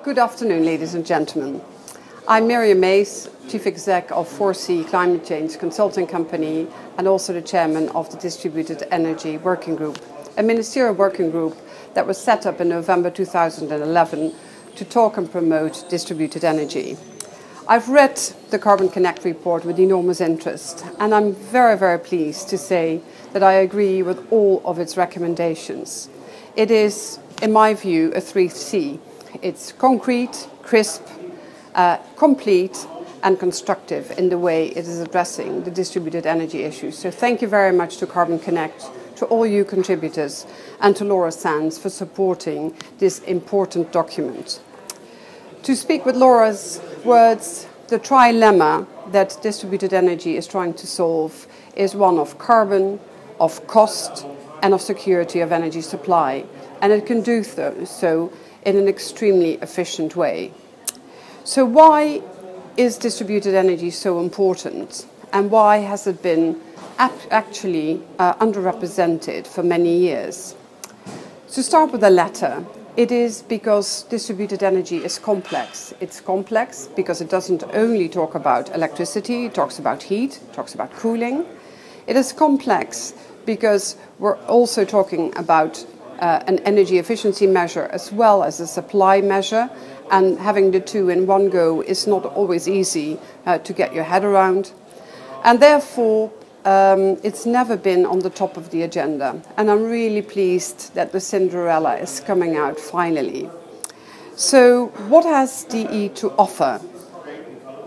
Good afternoon, ladies and gentlemen. I'm Miriam Maes, Chief Exec of 4C Climate Change Consulting Company and also the Chairman of the Distributed Energy Working Group, a ministerial working group that was set up in November 2011 to talk and promote distributed energy. I've read the Carbon Connect report with enormous interest, and I'm very, very pleased to say that I agree with all of its recommendations. It is, in my view, a 3C. It's concrete, crisp, complete and constructive in the way it is addressing the distributed energy issues. So thank you very much to Carbon Connect, to all you contributors, and to Laura Sands for supporting this important document. To speak with Laura's words, the trilemma that distributed energy is trying to solve is one of carbon, of cost, and of security of energy supply. And it can do so in an extremely efficient way. So why is distributed energy so important, and why has it been actually underrepresented for many years? To start with the latter, it is because distributed energy is complex. It's complex because it doesn't only talk about electricity, it talks about heat, it talks about cooling. It is complex because we're also talking about an energy efficiency measure as well as a supply measure, and having the two in one go is not always easy to get your head around. And therefore, it's never been on the top of the agenda. And I'm really pleased that the Cinderella is coming out finally. So what has DE to offer?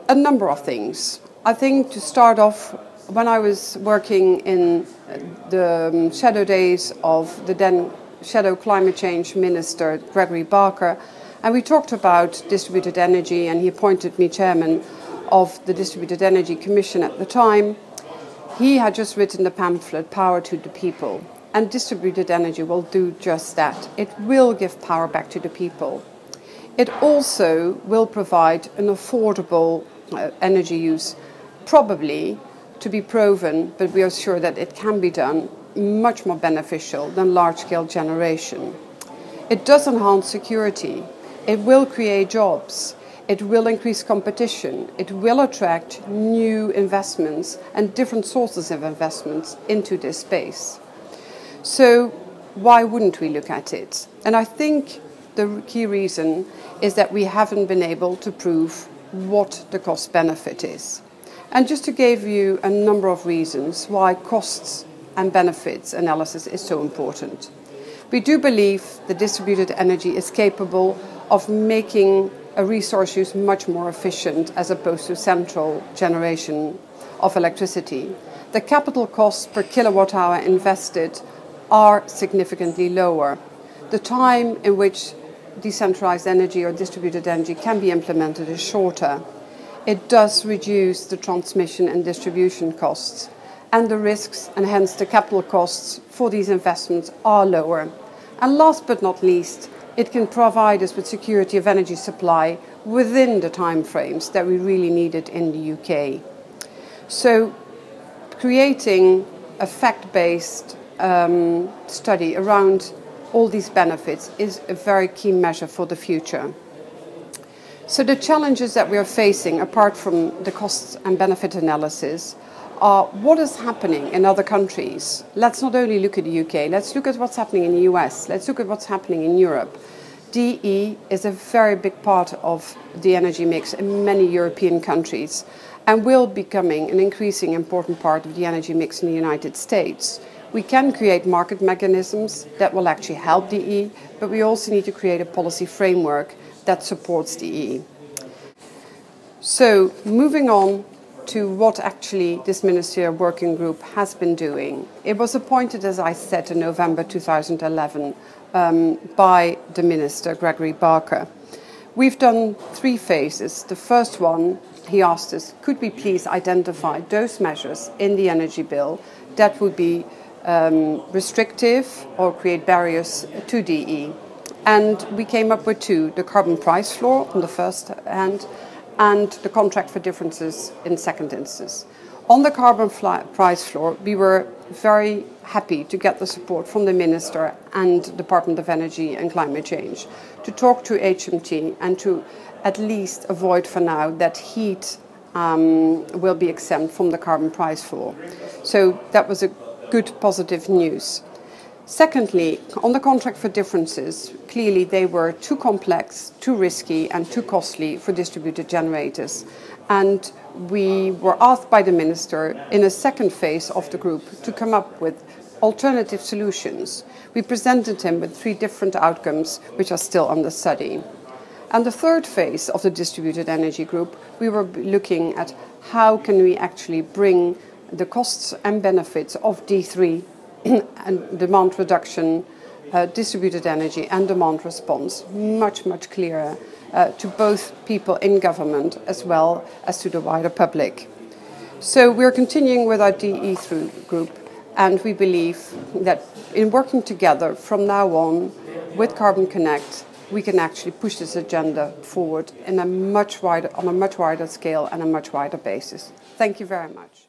A number of things. I think to start off, when I was working in the shadow days of the then Shadow Climate Change Minister, Gregory Barker, and we talked about distributed energy, and he appointed me chairman of the Distributed Energy Commission at the time. He had just written the pamphlet, Power to the People, and distributed energy will do just that. It will give power back to the people. It also will provide an affordable energy use, probably to be proven, but we are sure that it can be done, much more beneficial than large-scale generation. It does enhance security. It will create jobs. It will increase competition. It will attract new investments and different sources of investments into this space. So why wouldn't we look at it? And I think the key reason is that we haven't been able to prove what the cost benefit is. And just to give you a number of reasons why costs and benefits analysis is so important. We do believe that distributed energy is capable of making a resource use much more efficient as opposed to central generation of electricity. The capital costs per kilowatt hour invested are significantly lower. The time in which decentralized energy or distributed energy can be implemented is shorter. It does reduce the transmission and distribution costs, and the risks and hence the capital costs for these investments are lower. And last but not least, it can provide us with security of energy supply within the timeframes that we really needed in the UK. So creating a fact-based study around all these benefits is a very key measure for the future. So the challenges that we are facing, apart from the costs and benefit analysis, are what is happening in other countries. Let's not only look at the UK, let's look at what's happening in the US, let's look at what's happening in Europe. DE is a very big part of the energy mix in many European countries and will be becoming an increasing important part of the energy mix in the United States. We can create market mechanisms that will actually help DE, but we also need to create a policy framework that supports DE. So moving on to what actually this ministerial working group has been doing. It was appointed, as I said, in November 2011 by the Minister, Gregory Barker. We've done 3 phases. The first one, he asked us, could we please identify those measures in the energy bill that would be restrictive or create barriers to DE? And we came up with 2, the carbon price floor on the first hand, and the contract for differences in second instance. On the carbon price floor, we were very happy to get the support from the Minister and Department of Energy and Climate Change to talk to HMT and to at least avoid for now that heat will be exempt from the carbon price floor. So that was a good positive news. Secondly, on the contract for differences, clearly they were too complex, too risky and too costly for distributed generators. And we were asked by the Minister in a second phase of the group to come up with alternative solutions. We presented him with 3 different outcomes which are still under study. And the third phase of the distributed energy group, we were looking at how can we actually bring the costs and benefits of D3 and demand reduction, distributed energy and demand response much, much clearer to both people in government as well as to the wider public. So we're continuing with our DE3 group, and we believe that in working together from now on with Carbon Connect, we can actually push this agenda forward on a much wider scale and a much wider basis. Thank you very much.